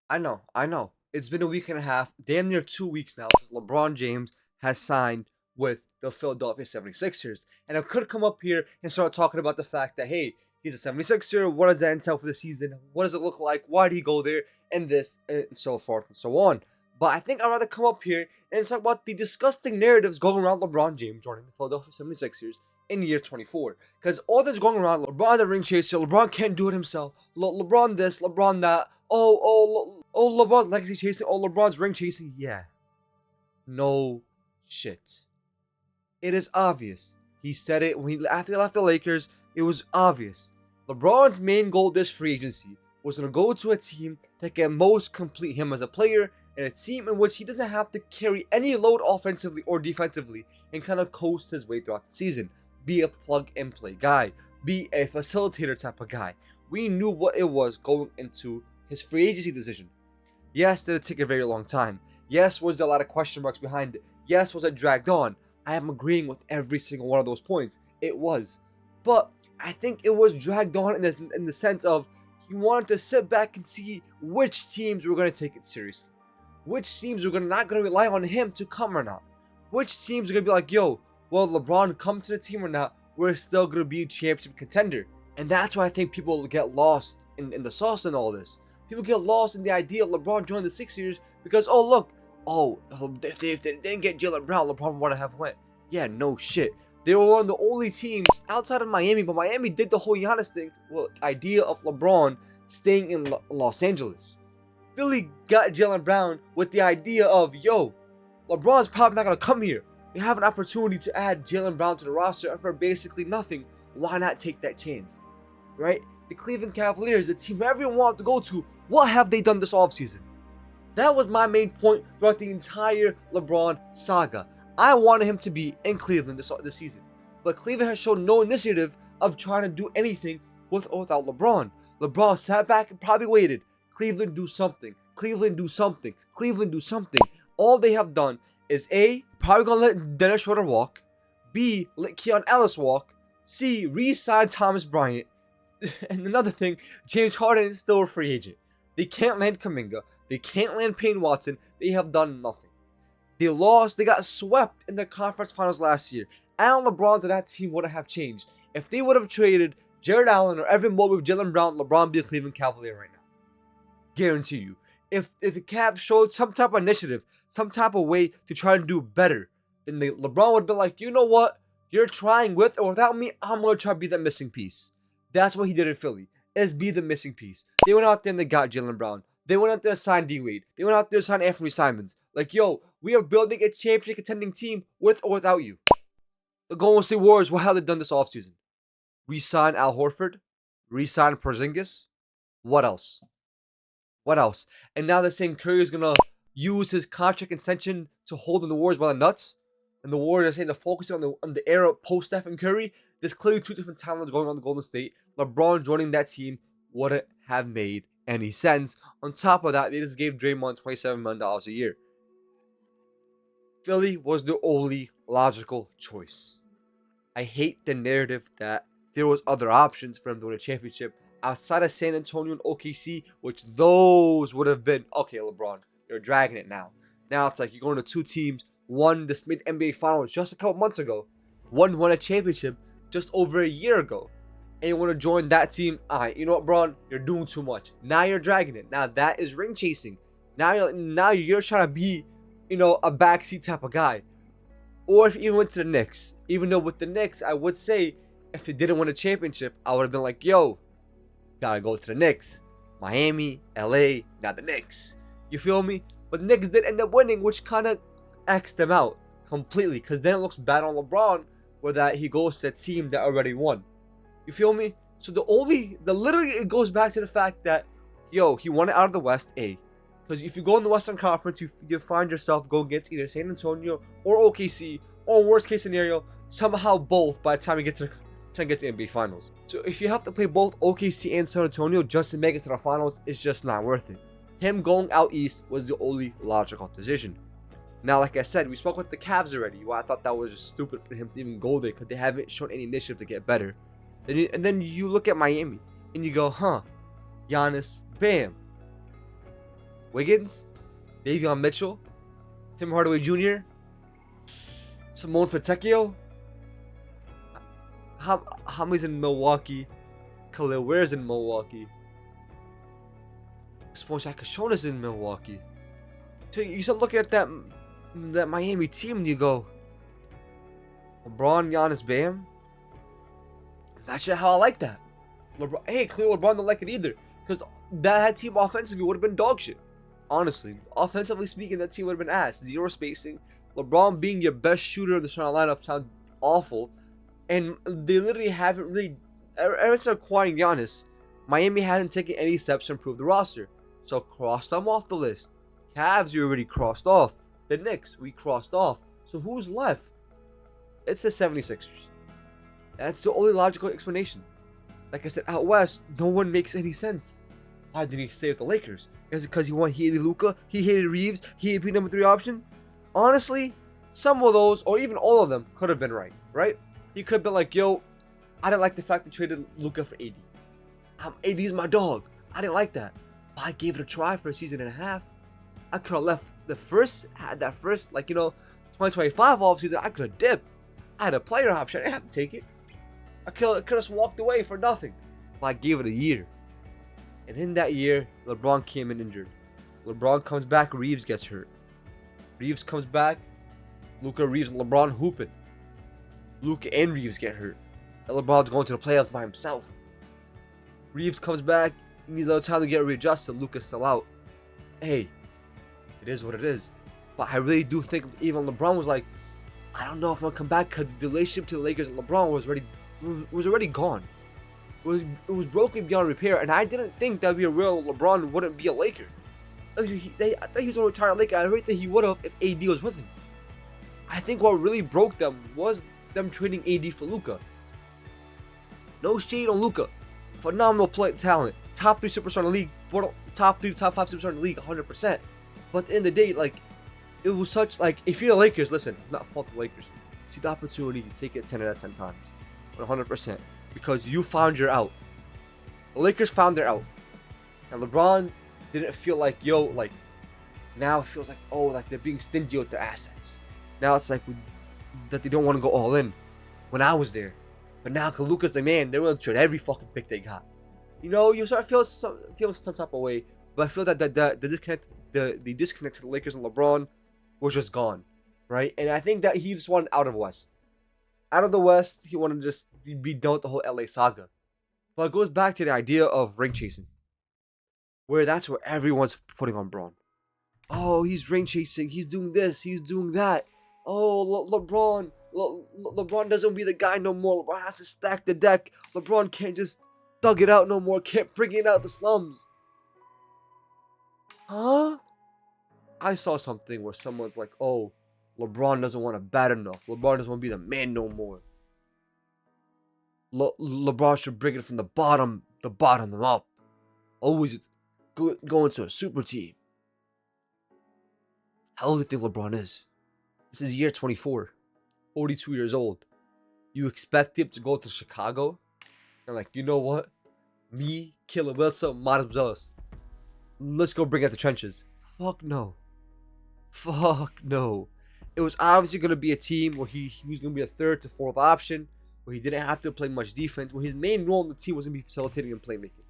I know. It's been a week and a half, damn near 2 weeks now, since LeBron James has signed with the Philadelphia 76ers. And I could come up here and start talking about the fact that, hey, he's a 76er. What does that entail for the season? What does it look like? Why did he go there? And this, and so forth and so on. But I think I'd rather come up here and talk about the disgusting narratives going around LeBron James joining the Philadelphia 76ers in year 24. Because all that's going around, LeBron's a ring chaser, LeBron can't do it himself, LeBron this, LeBron that, LeBron's legacy chasing, LeBron's ring chasing, yeah. No shit. It is obvious. He said it when after he left the Lakers, it was obvious. LeBron's main goal this free agency was to go to a team that can most complete him as a player, and a team in which he doesn't have to carry any load offensively or defensively and kind of coast his way throughout the season. Be a plug and play guy. Be a facilitator type of guy. We knew what it was going into his free agency decision. Yes, did it take a very long time? Yes, was there a lot of question marks behind it? Yes, was it dragged on? I am agreeing with every single one of those points. It was. But I think it was dragged on in the sense of he wanted to sit back and see which teams were going to take it seriously. Which teams were not going to rely on him to come or not. Which teams are going to be like, yo, well, LeBron come to the team or not, we're still going to be a championship contender. And that's why I think people get lost in the sauce and all this. People get lost in the idea of LeBron joining the Sixers because, oh, look, if they didn't get Jaylen Brown, LeBron would have went. Yeah, no shit. They were one of the only teams outside of Miami, but Miami did the whole Giannis thing, idea of LeBron staying in Los Angeles. Philly got Jaylen Brown with the idea of, yo, LeBron's probably not going to come here. You have an opportunity to add Jaylen Brown to the roster for basically nothing. Why not take that chance? Right? The Cleveland Cavaliers, the team everyone wanted to go to, what have they done this offseason? That was my main point throughout the entire LeBron saga. I wanted him to be in Cleveland this season. But Cleveland has shown no initiative of trying to do anything with or without LeBron. LeBron sat back and probably waited. Cleveland do something. Cleveland do something. Cleveland do something. All they have done is A, probably gonna let Dennis Schroeder walk. B, let Keon Ellis walk. C, re-sign Thomas Bryant. And another thing, James Harden is still a free agent. They can't land Kuminga. They can't land Payne Watson. They have done nothing. They lost. They got swept in the conference finals last year. Alan LeBron to that team wouldn't have changed. If they would have traded Jared Allen or Evan Mobley with Jaylen Brown, LeBron would be a Cleveland Cavalier right now. Guarantee you. If the Cavs showed some type of initiative, some type of way to try to do better, then LeBron would be like, you know what? You're trying with or without me, I'm going to try to be that missing piece. That's what he did in Philly, is be the missing piece. They went out there and they got Jaylen Brown. They went out there and signed D-Wade. They went out there and signed Anthony Simons. Like, yo, we are building a championship contending team with or without you. The Golden State Warriors, what have they done this offseason? Re-sign Al Horford. Re-sign Porzingis. What else? What else? And now they're saying Curry is going to use his contract extension to hold in the Warriors by the nuts. And the Warriors are saying they're focusing on the era post-Stephen Curry. There's clearly two different talents going on the Golden State. LeBron joining that team wouldn't have made any sense. On top of that, they just gave Draymond $27 million a year. Philly was the only logical choice. I hate the narrative that there was other options for him to win a championship outside of San Antonio and OKC, which those would have been, okay, LeBron, you're dragging it now. Now it's like you're going to two teams. One just made NBA Finals just a couple months ago. One won a championship just over a year ago. And you want to join that team? Alright, you know what, Bron? You're doing too much. Now you're dragging it. Now that is ring chasing. Now you're trying to be, a backseat type of guy. Or if you even went to the Knicks. Even though with the Knicks, I would say, if they didn't win a championship, I would have been like, yo, gotta go to the Knicks. Miami, LA, not the Knicks. You feel me? But the Knicks did end up winning, which kind of X them out completely. Because then it looks bad on LeBron, where that he goes to a team that already won. You feel me? So literally it goes back to the fact that, yo, he won it out of the West, A. Because if you go in the Western Conference, you find yourself going against either San Antonio or OKC, or worst case scenario, somehow both by the time you get to the NBA Finals. So if you have to play both OKC and San Antonio just to make it to the Finals, it's just not worth it. Him going out East was the only logical decision. Now, like I said, we spoke with the Cavs already. Well, I thought that was just stupid for him to even go there because they haven't shown any initiative to get better. And then you look at Miami and you go, huh, Giannis, bam. Wiggins, Davion Mitchell, Tim Hardaway Jr., Simone Fontecchio. How many's in Milwaukee? Khalil Ware's in Milwaukee. Spoelstra Kashona's in Milwaukee. So you start looking at that Miami team and you go, LeBron, Giannis, Bam. That's just how I like that. LeBron, hey, clearly LeBron don't like it either, because that team offensively would have been dog shit. Honestly, offensively speaking, that team would have been ass. Zero spacing. LeBron being your best shooter in the starting lineup sounds awful, and they literally haven't really. Ever since acquiring Giannis, Miami hasn't taken any steps to improve the roster. So cross them off the list. Cavs, you already crossed off. The Knicks, we crossed off. So who's left? It's the 76ers. That's the only logical explanation. Like I said, out west, no one makes any sense. Why did he stay with the Lakers? Is it because he hated Luka? He hated Reeves? He hated being number 3 option? Honestly, some of those, or even all of them, could have been right? He could have been like, yo, I didn't like the fact they traded Luka for AD. AD is my dog. I didn't like that. But I gave it a try for a season and a half. I could have left the first, 2025 offseason, I could have dipped. I had a player option. I didn't have to take it. I could have just walked away for nothing. But I gave it a year. And in that year, LeBron came in injured. LeBron comes back, Reeves gets hurt. Reeves comes back, Luka, Reeves, and LeBron hooping. Luka and Reeves get hurt. And LeBron's going to the playoffs by himself. Reeves comes back, needs a little time to get readjusted. Luka's still out. Hey, it is what it is. But I really do think even LeBron was like, I don't know if I'll come back, because the relationship to the Lakers and LeBron was already gone. It was broken beyond repair, and I didn't think that would be a real LeBron wouldn't be a Laker. I thought he was going to retire a Laker. I really think he would have if AD was with him. I think what really broke them was them trading AD for Luka. No shade on Luka. Phenomenal talent. Top 3 superstar in the league. Top 5 superstar in the league, 100%. But at the end of the day, like, it was such, like, if you're the Lakers, listen, not fault the Lakers. You see the opportunity, you take it 10 out of 10 times. 100%. Because you found your out. The Lakers found their out. And LeBron didn't feel like, yo, like, now it feels like, oh, like they're being stingy with their assets. Now it's like that they don't want to go all in. When I was there. But now, because Luka's the man, they're willing to trade every fucking pick they got. You know, you start feeling some type of way. But I feel that the disconnect to the Lakers and LeBron was just gone. Right? And I think that he just wanted out of West. Out of the West, he wanted to just be done with the whole LA saga. But it goes back to the idea of ring chasing. Where that's where everyone's putting on Braun. Oh, he's ring chasing. He's doing this. He's doing that. Oh, LeBron. LeBron doesn't be the guy no more. LeBron has to stack the deck. LeBron can't just thug it out no more. Can't bring it out the slums. Huh? I saw something where someone's like, oh, LeBron doesn't want to bat enough. LeBron doesn't want to be the man no more. LeBron should bring it from the bottom up. Always go into a super team. How old do you think LeBron is? This is year 24. 42 years old. You expect him to go to Chicago? And like, you know what? Me, Killer Wilson, Modest Zealous. Let's go bring out the trenches. Fuck no. Fuck no. It was obviously going to be a team where he was going to be a 3rd to 4th option, where he didn't have to play much defense, where his main role in the team was going to be facilitating and playmaking.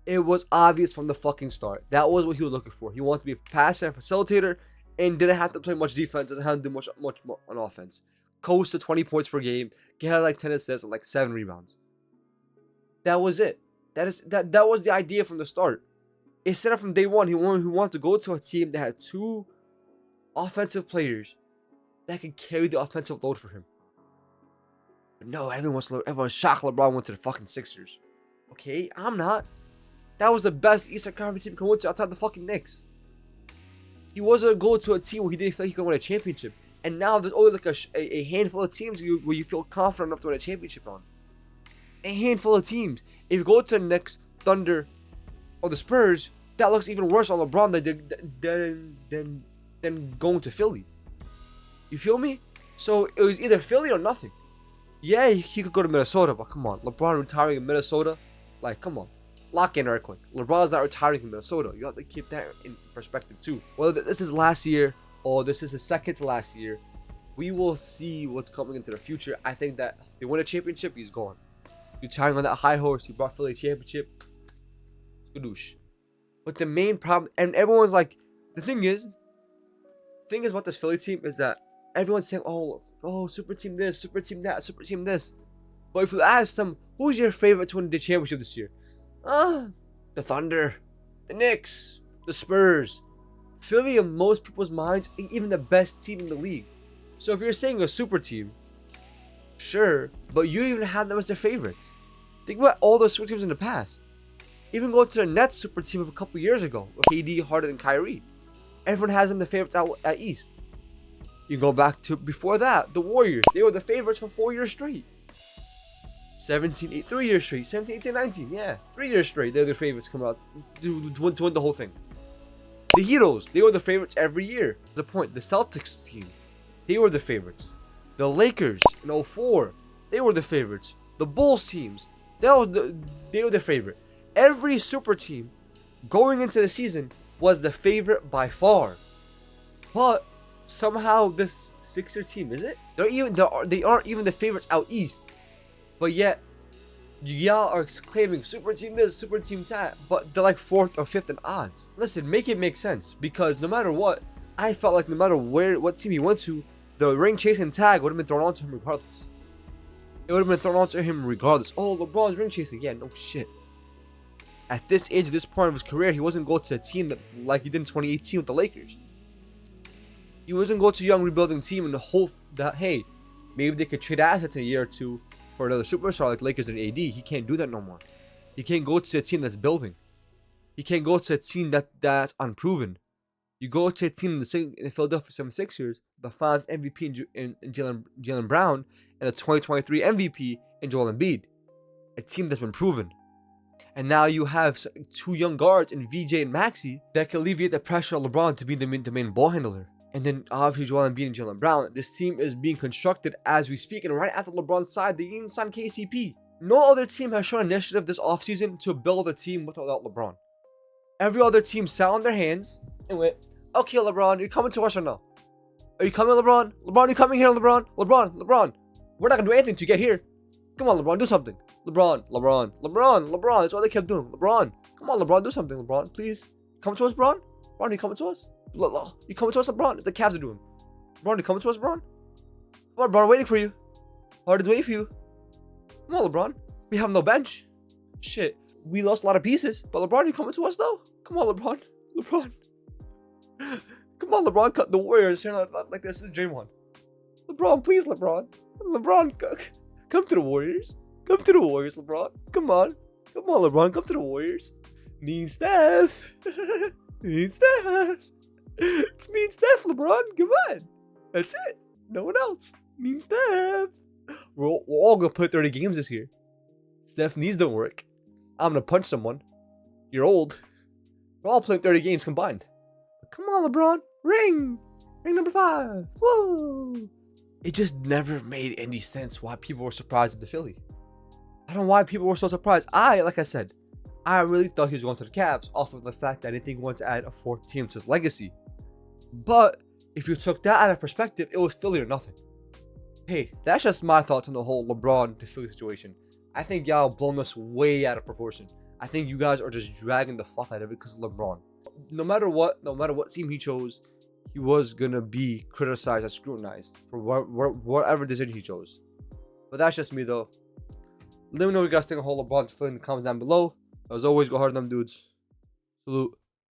It was obvious from the fucking start. That was what he was looking for. He wanted to be a passer and facilitator, and didn't have to play much defense, doesn't have to do much more on offense. Coast to 20 points per game, get like 10 assists and like 7 rebounds. That was it. That was the idea from the start. Instead of from day one, he wanted to go to a team that had 2 offensive players that could carry the offensive load for him. But no, everyone's shocked LeBron went to the fucking Sixers. Okay, I'm not. That was the best Eastern Conference team he could win to outside the fucking Knicks. He wasn't going to a team where he didn't feel like he could win a championship. And now there's only like a handful of teams where you feel confident enough to win a championship on. A handful of teams. If you go to the Knicks, Thunder, or the Spurs, that looks even worse on LeBron than going to Philly. You feel me? So it was either Philly or nothing. Yeah, he could go to Minnesota, but come on. LeBron retiring in Minnesota? Like, come on. Lock in right quick. LeBron's not retiring in Minnesota. You have to keep that in perspective too. Whether this is last year or this is his second to last year, we will see what's coming into the future. I think that if they win a championship, he's gone. Retiring on that high horse, he brought Philly a championship. Skadoosh. But the main problem, and everyone's like, the thing is about this Philly team is that everyone's saying, oh, super team this, super team that, super team this. But if you ask them, who's your favorite to win the championship this year? The Thunder, the Knicks, the Spurs. Philly in most people's minds, even the best team in the league. So if you're saying a super team, sure, but you don't even have them as their favorites. Think about all those super teams in the past. Even go to the Nets super team of a couple years ago with KD, Harden, and Kyrie. Everyone has them the favorites out at East. You go back to before that, the Warriors. They were the favorites for 4 years straight. 3 years straight. 17, 18, 19. Yeah, 3 years straight. They're the favorites come out to win the whole thing. The Heroes, they were the favorites every year. The point, the Celtics team, they were the favorites. The Lakers in 04, they were the favorites. The Bulls teams, they were the favorite. Every super team going into the season was the favorite by far. But somehow this Sixer team, is it? They aren't even the favorites out East. But yet, y'all are claiming super team this, super team that, but they're like 4th or 5th in odds. Listen, make it make sense, because no matter what, I felt like no matter what team he went to, the ring chasing tag would have been thrown onto him regardless. It would have been thrown onto him regardless. Oh, LeBron's ring chasing. Yeah, no shit. At this age, this point of his career, he wasn't going to a team that like he did in 2018 with the Lakers. He wasn't going to a young rebuilding team in the hope that, hey, maybe they could trade assets in a year or two for another superstar like Lakers and AD. He can't do that no more. He can't go to a team that's building. He can't go to a team that's unproven. You go to a team in the Philadelphia 76ers, the Finals MVP in Jaylen Brown, and the 2023 MVP in Joel Embiid. A team that's been proven. And now you have 2 young guards in VJ and Maxey that can alleviate the pressure on LeBron to be the main ball handler. And then obviously Joel Embiid and Jaylen Brown. This team is being constructed as we speak. And right after LeBron's side, they even signed KCP. No other team has shown initiative this offseason to build a team with or without LeBron. Every other team sat on their hands and went, okay, LeBron, you're coming to us or no? Are you coming, LeBron? LeBron, you coming here, LeBron? LeBron. We're not going to do anything to get here. Come on, LeBron, do something. LeBron. That's all they kept doing. LeBron. Come on, LeBron, do something, LeBron. Please. Come to us, LeBron. LeBron, you coming to us? You coming to us, LeBron? The Cavs are doing. LeBron, you coming to us, LeBron? Come on, LeBron, waiting for you. Harden's waiting for you. Come on, LeBron. We have no bench. Shit. We lost a lot of pieces. But LeBron, you coming to us, though? Come on, LeBron. Come on, LeBron. Cut the Warriors. You're not like this. This is J1. LeBron, please, LeBron. Come to the Warriors. Come to the Warriors, LeBron. Come on, LeBron. Come to the Warriors. Me and Steph. It's me and Steph, LeBron. Come on. That's it. No one else. Me and Steph. We're all going to play 30 games this year. Steph knees don't work. I'm going to punch someone. You're old. We're all playing 30 games combined. But come on, LeBron. Ring number 5. Whoa. It just never made any sense why people were surprised at the Philly. I don't know why people were so surprised. Like I said, I really thought he was going to the Cavs off of the fact that I didn't think he wanted to add a 4th team to his legacy. But if you took that out of perspective, it was Philly or nothing. Hey, that's just my thoughts on the whole LeBron to Philly situation. I think y'all blown this way out of proportion. I think you guys are just dragging the fuck out of it because of LeBron. No matter what team he chose, he was going to be criticized and scrutinized for whatever decision he chose. But that's just me, though. Let me know what you guys think of whole LeBron to Philly in the comments down below. As always, go hard on them dudes. Salute.